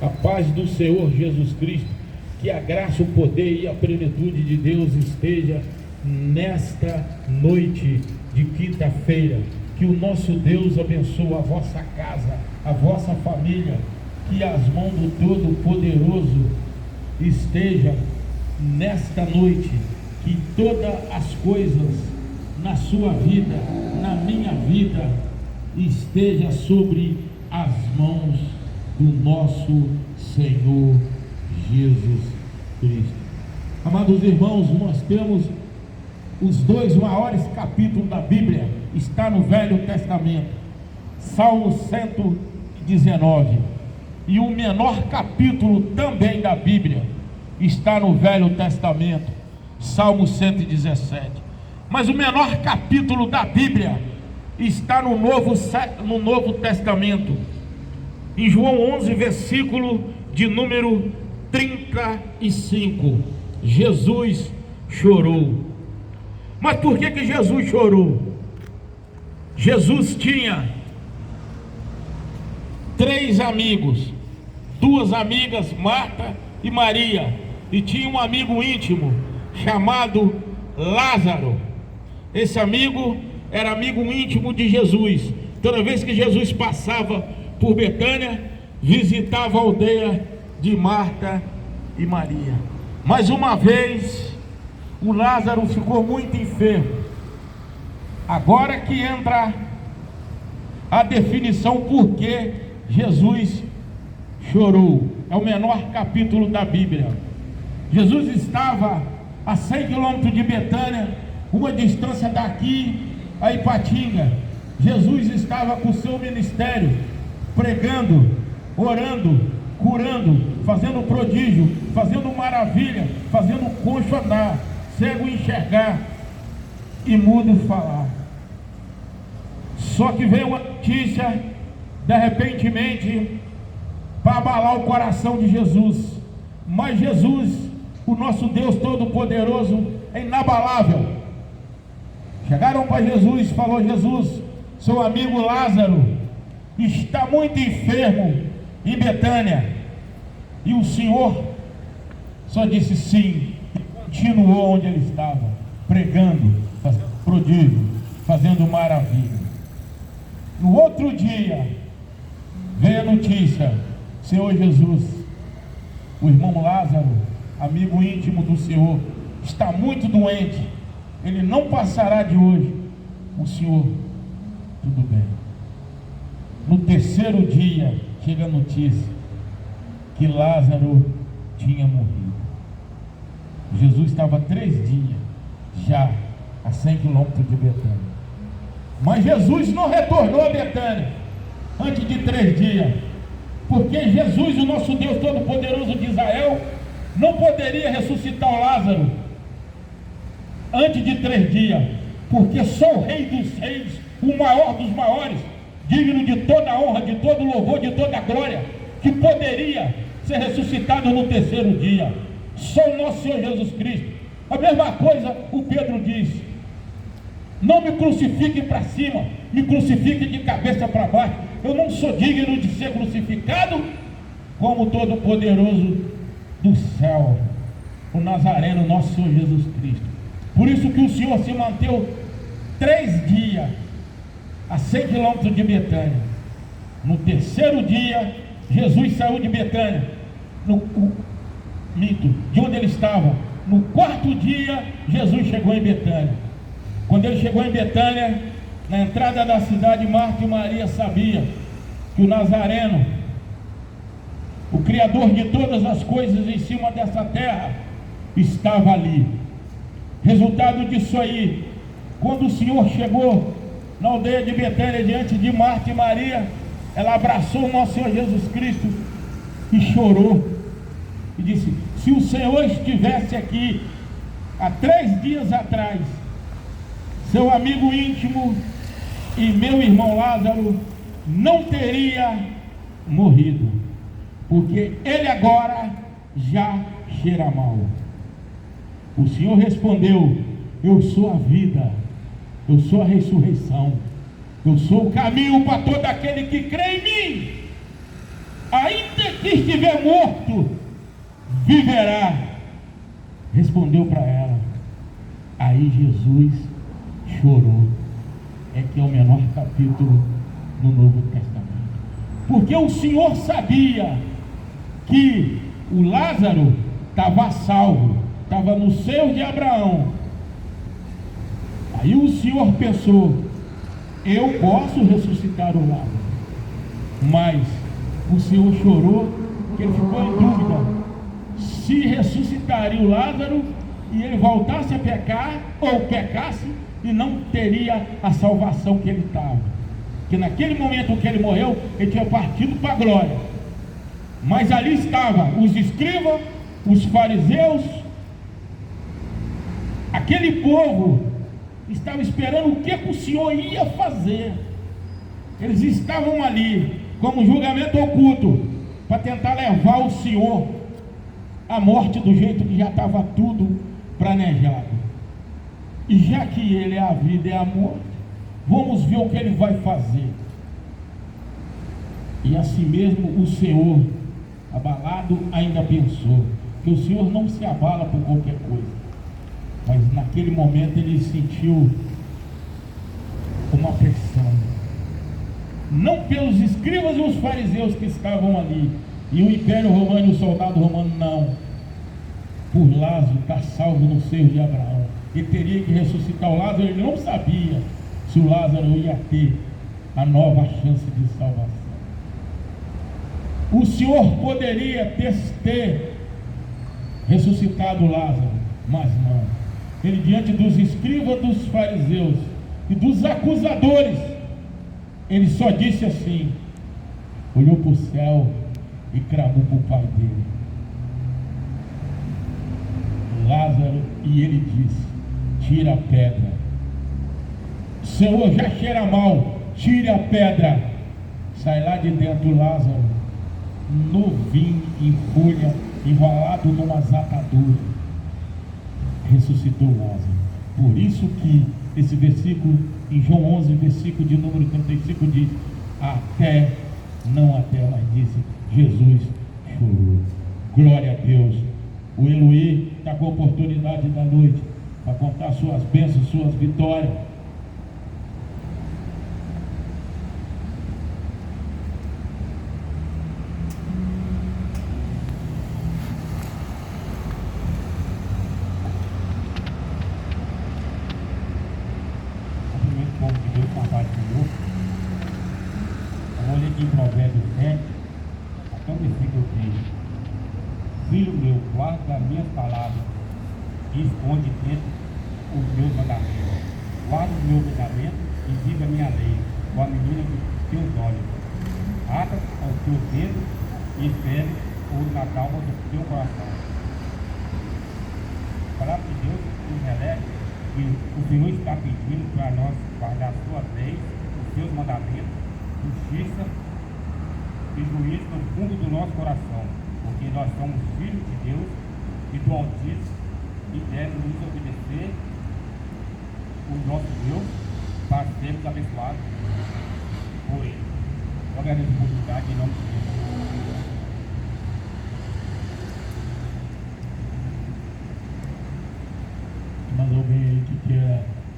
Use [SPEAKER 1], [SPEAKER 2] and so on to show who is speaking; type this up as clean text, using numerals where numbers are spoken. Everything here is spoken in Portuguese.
[SPEAKER 1] A paz do Senhor Jesus Cristo, que a graça, o poder e a plenitude de Deus esteja nesta noite de quinta-feira. Que o nosso Deus abençoe a vossa casa, a vossa família, que as mãos do Todo-Poderoso estejam nesta noite, que todas as coisas na sua vida, na minha vida, esteja sobre as mãos do nosso Senhor Jesus Cristo. Amados irmãos, nós temos os dois maiores capítulos da Bíblia, está no Velho Testamento, Salmo 119, e o menor capítulo também da Bíblia está no Velho Testamento, Salmo 117. Mas o menor capítulo da Bíblia está no Novo Testamento, em João 11, versículo de número 35. Jesus chorou. Mas por que Jesus chorou? Jesus tinha 3 amigos, 2 amigas, Marta e Maria, e tinha um amigo íntimo chamado Lázaro. Esse amigo era amigo íntimo de Jesus. Toda vez que Jesus passava por Betânia, visitava a aldeia de Marta e Maria. Mas uma vez o Lázaro ficou muito enfermo. Agora que entra a definição por que Jesus chorou. É o menor capítulo da Bíblia. Jesus estava a 100 quilômetros de Betânia, uma distância daqui a Ipatinga. Jesus estava com o seu ministério, pregando, orando, curando, fazendo prodígio, fazendo maravilha, fazendo coxo andar, cego enxergar e mudo falar. Só que veio uma notícia, de repentemente, para abalar o coração de Jesus. Mas Jesus, o nosso Deus Todo-Poderoso, é inabalável. Chegaram para Jesus e falou: Jesus, seu amigo Lázaro está muito enfermo em Betânia. E o Senhor só disse sim, e continuou onde ele estava, pregando, fazendo prodígio, fazendo maravilha. No outro dia, veio a notícia: Senhor Jesus, o irmão Lázaro, amigo íntimo do Senhor, está muito doente, ele não passará de hoje. O Senhor, tudo bem. No terceiro dia, chega a notícia que Lázaro tinha morrido. Jesus estava 3 dias já a 100 quilômetros de Betânia. Mas Jesus não retornou a Betânia antes de 3 dias, porque Jesus, o nosso Deus Todo-Poderoso de Israel, não poderia ressuscitar o Lázaro antes de 3 dias, porque só o Rei dos Reis, o maior dos maiores, digno de toda a honra, de todo louvor, de toda a glória, que poderia ser ressuscitado no terceiro dia. Só o nosso Senhor Jesus Cristo. A mesma coisa o Pedro disse: não me crucifiquem para cima, me crucifiquem de cabeça para baixo. Eu não sou digno de ser crucificado como o Todo-Poderoso do céu, o Nazareno, nosso Senhor Jesus Cristo. Por isso que o Senhor se manteve 3 dias a 100 quilômetros de Betânia. No terceiro dia, Jesus saiu de Betânia, de onde ele estava. No 4º dia, Jesus chegou em Betânia. Quando ele chegou em Betânia, na entrada da cidade, Marta e Maria sabiam que o Nazareno, o Criador de todas as coisas em cima dessa terra, estava ali. Resultado disso aí, quando o Senhor chegou na aldeia de Betânia, diante de Marta e Maria, ela abraçou o nosso Senhor Jesus Cristo e chorou, e disse: se o Senhor estivesse aqui há 3 dias atrás, seu amigo íntimo e meu irmão Lázaro não teria morrido, porque ele agora já cheira mal. O Senhor respondeu: eu sou a vida, eu sou a ressurreição, eu sou o caminho para todo aquele que crê em mim. Ainda que estiver morto, viverá. Respondeu para ela. Aí Jesus chorou. É que é o menor capítulo no Novo Testamento. Porque o Senhor sabia que o Lázaro estava salvo, estava no seio de Abraão. Aí o Senhor pensou: eu posso ressuscitar o Lázaro. Mas o Senhor chorou, que ele ficou em dúvida se ressuscitaria o Lázaro e ele voltasse a pecar, ou pecasse e não teria a salvação que ele estava. Que naquele momento que ele morreu, ele tinha partido para a glória. Mas ali estavam os escribas, os fariseus, aquele povo estava esperando o que o Senhor ia fazer. Eles estavam ali como julgamento oculto para tentar levar o Senhor à morte do jeito que já estava tudo planejado. E já que ele é a vida e a morte, vamos ver o que ele vai fazer. E assim mesmo o Senhor, abalado, ainda pensou que o Senhor não se abala por qualquer coisa. Mas naquele momento ele sentiu uma pressão, não pelos escribas e os fariseus que estavam ali, e o Império Romano e o soldado romano, não, por Lázaro estar salvo no seio de Abraão. Ele teria que ressuscitar o Lázaro. Ele não sabia se o Lázaro ia ter a nova chance de salvação. O Senhor poderia ter ressuscitado Lázaro, mas não. Ele, diante dos escribas, dos fariseus e dos acusadores, ele só disse assim, olhou para o céu e clamou para o pai dele, Lázaro, e ele disse, tira a pedra. Senhor, já cheira mal, tire a pedra. Sai lá de dentro Lázaro, novinho, em folha, enrolado numas ataduras. Ressuscitou Lázaro. Por isso que esse versículo, em João 11, versículo de número 35, diz, até, mas disse, Jesus chorou. Glória a Deus. O Eloí está com a oportunidade da noite para contar suas bênçãos, suas vitórias. O primeiro povo que Deus compartilhou, eu vou ler aqui em Provérbios 7, até o versículo 3. Filho meu, guarda as minhas palavras e esconde dentro os meus mandamentos. Guarda os meus mandamentos e viva a minha lei, com a menina dos teus olhos. Ata aos teus dedos e escreve-os na tábua do teu coração. A palavra de Deus nos revela que o Senhor está pedindo para nós guardar as suas leis, os seus mandamentos, justiça e juízo no fundo do nosso coração. Porque nós somos filhos de Deus e do Altíssimo e devemos nos obedecer o nosso Deus para sermos abençoados por Ele. Eu agradeço a oportunidade em nome de Deus. Mas alguém aí que quer